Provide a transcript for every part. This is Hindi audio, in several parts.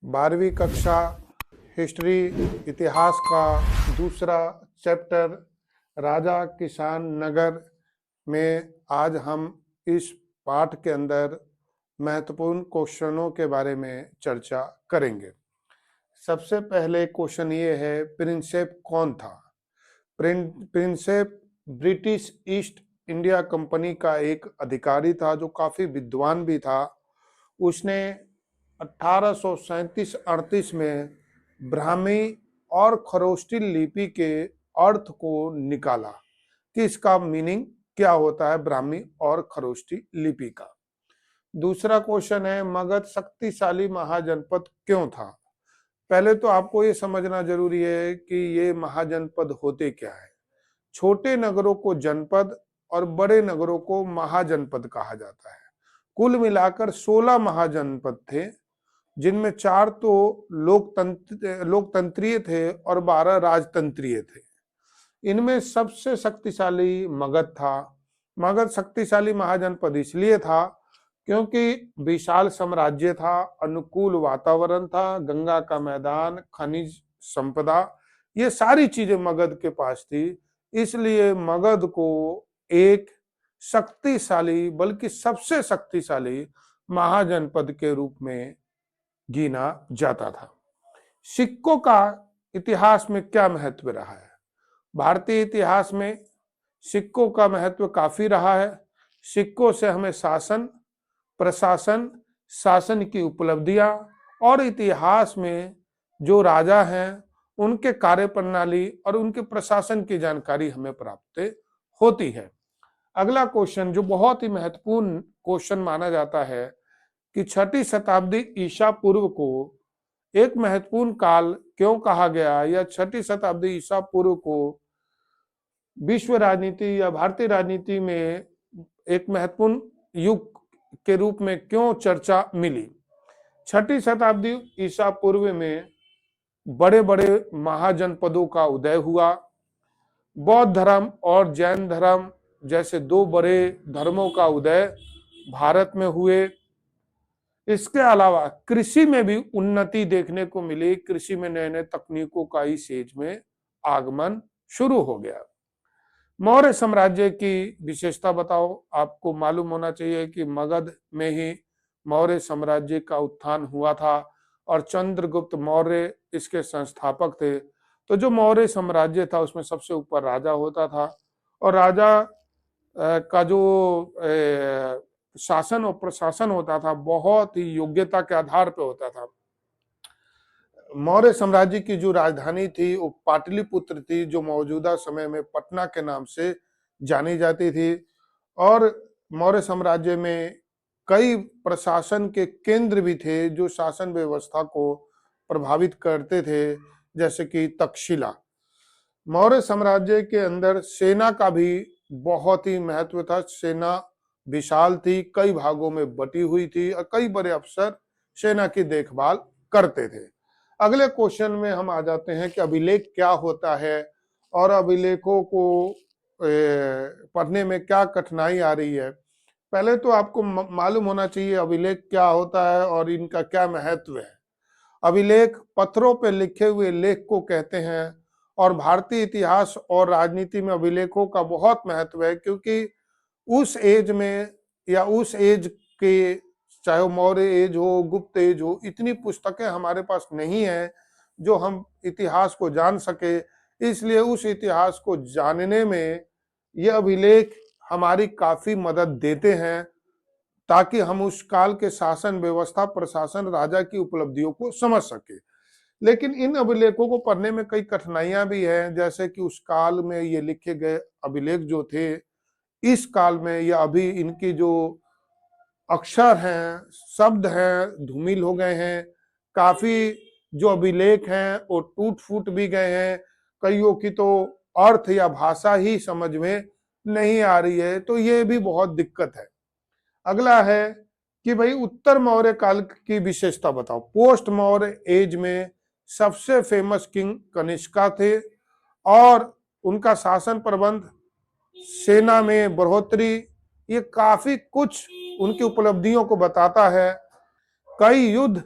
12वीं कक्षा हिस्ट्री इतिहास का दूसरा चैप्टर राजा किसान नगर में आज हम इस पाठ के अंदर महत्वपूर्ण क्वेश्चनों के बारे में चर्चा करेंगे। सबसे पहले क्वेश्चन ये है, प्रिंसेप कौन था? Prinsep British east India company का एक अधिकारी था जो काफी विद्वान भी था। उसने 1837-38 में ब्राह्मी और खरोष्टी लिपि के अर्थ को निकाला कि इसका मीनिंग क्या होता है ब्राह्मी और खरोष्टी लिपि का। दूसरा क्वेश्चन है, मगध शक्तिशाली महाजनपद क्यों था? पहले तो आपको ये समझना जरूरी है कि ये महाजनपद होते क्या है। छोटे नगरों को जनपद और बड़े नगरों को महाजनपद कहा जाता है। कुल मिलाकर 16 महाजनपद थे, जिनमें 4 तो लोकतंत्रीय थे और 12 राजतंत्रीय थे। इनमें सबसे शक्तिशाली मगध था। मगध शक्तिशाली महाजनपद इसलिए था क्योंकि विशाल साम्राज्य था, अनुकूल वातावरण था, गंगा का मैदान, खनिज संपदा, ये सारी चीजें मगध के पास थी। इसलिए मगध को एक शक्तिशाली, बल्कि सबसे शक्तिशाली महाजनपद के रूप में गिना जाता था। सिक्कों का इतिहास में क्या महत्व रहा है? भारतीय इतिहास में सिक्कों का महत्व काफी रहा है। सिक्कों से हमें शासन, प्रशासन, शासन की उपलब्धियां और इतिहास में जो राजा हैं उनके कार्य प्रणाली और उनके प्रशासन की जानकारी हमें प्राप्त होती है। अगला क्वेश्चन जो बहुत ही महत्वपूर्ण क्वेश्चन माना जाता है कि 6ठी शताब्दी ईसा पूर्व को एक महत्वपूर्ण काल क्यों कहा गया, या 6ठी शताब्दी ईसा पूर्व को विश्व राजनीति या भारतीय राजनीति में एक महत्वपूर्ण युग के रूप में क्यों चर्चा मिली? 6ठी शताब्दी ईसा पूर्व में बड़े बड़े महाजनपदों का उदय हुआ। बौद्ध धर्म और जैन धर्म जैसे 2 बड़े धर्मों का उदय भारत में हुए। इसके अलावा कृषि में भी उन्नति देखने को मिली। कृषि में नए नए तकनीकों का इस एज में आगमन शुरू हो गया। मौर्य साम्राज्य की विशेषता बताओ। आपको मालूम होना चाहिए कि मगध में ही मौर्य साम्राज्य का उत्थान हुआ था और चंद्रगुप्त मौर्य इसके संस्थापक थे। तो जो मौर्य साम्राज्य था उसमें सबसे ऊपर राजा होता था और राजा का जो शासन और प्रशासन होता था बहुत ही योग्यता के आधार पर होता था। मौर्य साम्राज्य की जो राजधानी थी वो पाटलिपुत्र थी, जो मौजूदा समय में पटना के नाम से जानी जाती थी। और मौर्य साम्राज्य में कई प्रशासन के केंद्र भी थे जो शासन व्यवस्था को प्रभावित करते थे, जैसे कि तक्षशिला। मौर्य साम्राज्य के अंदर सेना का भी बहुत ही महत्व था। सेना विशाल थी, कई भागों में बटी हुई थी और कई बड़े अफसर सेना की देखभाल करते थे। अगले क्वेश्चन में हम आ जाते हैं कि अभिलेख क्या होता है और अभिलेखों को पढ़ने में क्या कठिनाई आ रही है। पहले तो आपको मालूम होना चाहिए अभिलेख क्या होता है और इनका क्या महत्व है। अभिलेख पत्थरों पर लिखे हुए लेख को कहते हैं और भारतीय इतिहास और राजनीति में अभिलेखों का बहुत महत्व है, क्योंकि उस एज में या उस एज के, चाहे वो मौर्य एज हो, गुप्त एज हो, इतनी पुस्तकें हमारे पास नहीं है जो हम इतिहास को जान सके। इसलिए उस इतिहास को जानने में ये अभिलेख हमारी काफी मदद देते हैं, ताकि हम उस काल के शासन व्यवस्था, प्रशासन, राजा की उपलब्धियों को समझ सके। लेकिन इन अभिलेखों को पढ़ने में कई कठिनाइयां भी हैं, जैसे कि उस काल में ये लिखे गए अभिलेख जो थे, इस काल में या अभी इनकी जो अक्षर हैं, शब्द हैं, धूमिल हो गए हैं। काफी जो अभिलेख हैं वो टूट फूट भी गए हैं। कईयों की तो अर्थ या भाषा ही समझ में नहीं आ रही है, तो ये भी बहुत दिक्कत है। अगला है कि भाई उत्तर मौर्य काल की विशेषता बताओ। पोस्ट मौर्य एज में सबसे फेमस किंग कनिष्का थे और उनका शासन प्रबंध, सेना में बढ़ोतरी, ये काफी कुछ उनकी उपलब्धियों को बताता है। कई युद्ध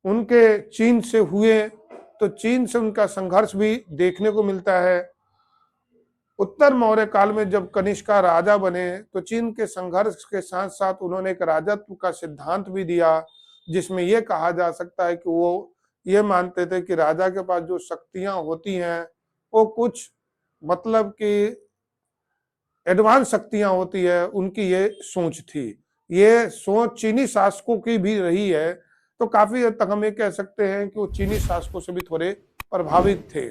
उनके चीन से हुए, तो चीन से उनका संघर्ष भी देखने को मिलता है। उत्तर मौर्य काल में जब कनिष्का राजा बने तो चीन के संघर्ष के साथ साथ उन्होंने एक राजत्व का सिद्धांत भी दिया, जिसमें यह कहा जा सकता है कि वो ये मानते थे कि राजा के पास जो शक्तियां होती हैं वो कुछ मतलब कि एडवांस शक्तियां होती है, उनकी ये सोच थी। ये सोच चीनी शासकों की भी रही है, तो काफी हद तक हम ये कह सकते हैं कि वो चीनी शासकों से भी थोड़े प्रभावित थे।